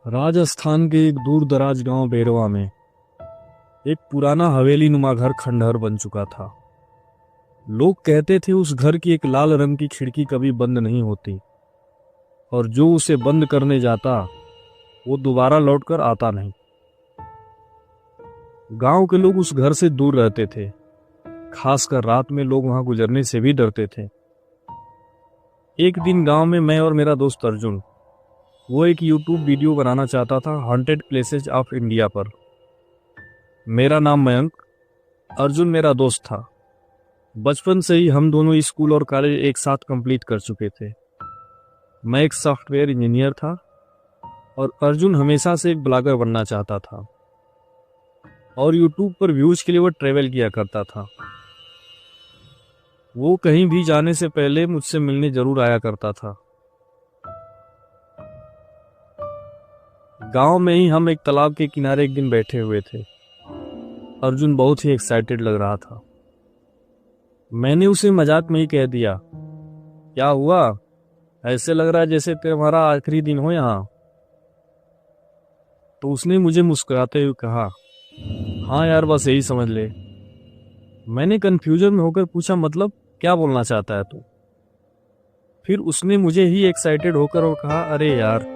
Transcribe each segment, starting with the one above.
राजस्थान के एक दूर दराज गांव बेरवा में एक पुराना हवेली नुमा घर खंडहर बन चुका था। लोग कहते थे उस घर की एक लाल रंग की खिड़की कभी बंद नहीं होती और जो उसे बंद करने जाता वो दोबारा लौटकर आता नहीं। गांव के लोग उस घर से दूर रहते थे, खासकर रात में लोग वहां गुजरने से भी डरते थे। एक दिन गांव में मैं और मेरा दोस्त अर्जुन, वो एक यूट्यूब वीडियो बनाना चाहता था हॉन्टेड प्लेसेस ऑफ इंडिया पर। मेरा नाम मयंक, अर्जुन मेरा दोस्त था। बचपन से ही हम दोनों स्कूल और कॉलेज एक साथ कंप्लीट कर चुके थे। मैं एक सॉफ्टवेयर इंजीनियर था और अर्जुन हमेशा से एक ब्लॉगर बनना चाहता था और यूट्यूब पर व्यूज के लिए वो ट्रेवल किया करता था। वो कहीं भी जाने से पहले मुझसे मिलने जरूर आया करता था। गांव में ही हम एक तालाब के किनारे एक दिन बैठे हुए थे। अर्जुन बहुत ही एक्साइटेड लग रहा था। मैंने उसे मजाक में ही कह दिया, क्या हुआ, ऐसे लग रहा है जैसे तुम्हारा आखिरी दिन हो यहाँ। तो उसने मुझे मुस्कुराते हुए कहा, हाँ यार, बस यही समझ ले। मैंने कंफ्यूजन में होकर पूछा, मतलब क्या बोलना चाहता है तू? फिर उसने मुझे ही एक्साइटेड होकर और कहा, अरे यार,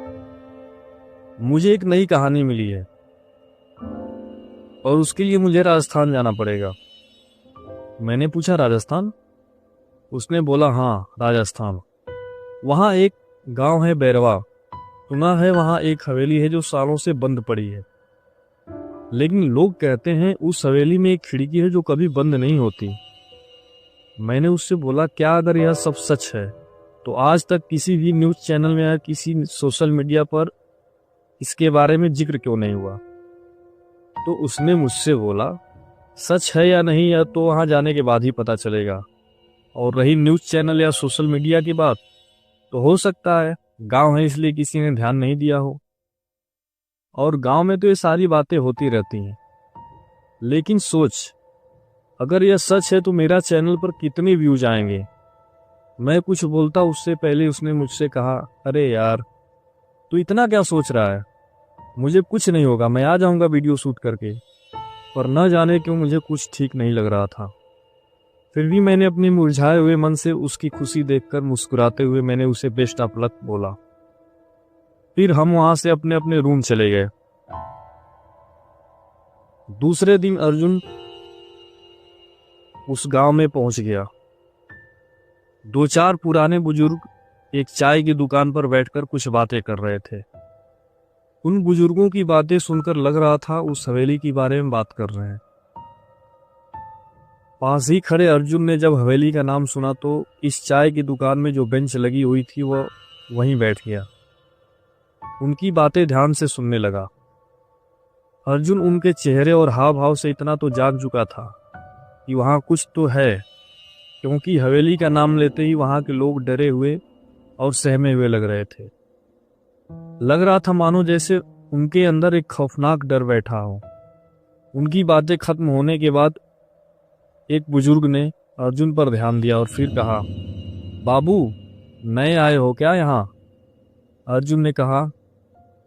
मुझे एक नई कहानी मिली है और उसके लिए मुझे राजस्थान जाना पड़ेगा। मैंने पूछा, राजस्थान? उसने बोला, हाँ राजस्थान। वहाँ एक गांव है बैरवा, सुना है वहाँ एक हवेली है जो सालों से बंद पड़ी है, लेकिन लोग कहते हैं उस हवेली में एक खिड़की है जो कभी बंद नहीं होती। मैंने उससे बोला, क्या अगर यह सब सच है तो आज तक किसी भी न्यूज़ चैनल में या किसी सोशल मीडिया पर इसके बारे में जिक्र क्यों नहीं हुआ? तो उसने मुझसे बोला, सच है या नहीं यह तो वहां जाने के बाद ही पता चलेगा, और रही न्यूज़ चैनल या सोशल मीडिया की बात, तो हो सकता है गांव है इसलिए किसी ने ध्यान नहीं दिया हो। और गांव में तो ये सारी बातें होती रहती हैं, लेकिन सोच, अगर यह सच है तो मेरा चैनल पर कितने व्यूज आएंगे। मैं कुछ बोलता उससे पहले उसने मुझसे कहा, अरे यार, तू इतना क्या सोच रहा है, मुझे कुछ नहीं होगा, मैं आ जाऊंगा वीडियो शूट करके। पर न जाने क्यों मुझे कुछ ठीक नहीं लग रहा था। फिर भी मैंने अपने मुरझाए हुए मन से उसकी खुशी देखकर मुस्कुराते हुए मैंने उसे बेस्ट ऑफ लक बोला। फिर हम वहां से अपने अपने रूम चले गए। दूसरे दिन अर्जुन उस गांव में पहुंच गया। दो चार पुराने बुजुर्ग एक चाय की दुकान पर बैठकर कुछ बातें कर रहे थे। उन बुजुर्गों की बातें सुनकर लग रहा था उस हवेली के बारे में बात कर रहे हैं। पास ही खड़े अर्जुन ने जब हवेली का नाम सुना तो इस चाय की दुकान में जो बेंच लगी हुई थी वह वहीं बैठ गया। उनकी बातें ध्यान से सुनने लगा। अर्जुन उनके चेहरे और हाव भाव से इतना तो जाग चुका था कि वहां कुछ तो है, क्योंकि हवेली का नाम लेते ही वहां के लोग डरे हुए और सहमे हुए लग रहे थे। लग रहा था मानो जैसे उनके अंदर एक खौफनाक डर बैठा हो। उनकी बातें खत्म होने के बाद एक बुजुर्ग ने अर्जुन पर ध्यान दिया और फिर कहा, बाबू, नए आए हो क्या यहाँ? अर्जुन ने कहा,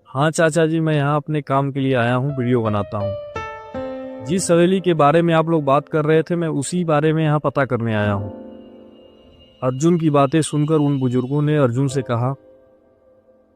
हाँ चाचा जी, मैं यहाँ अपने काम के लिए आया हूँ, वीडियो बनाता हूँ। जिस हवेली के बारे में आप लोग बात कर रहे थे मैं उसी बारे में यहाँ पता करने आया हूँ। अर्जुन की बातें सुनकर उन बुजुर्गों ने अर्जुन से कहा,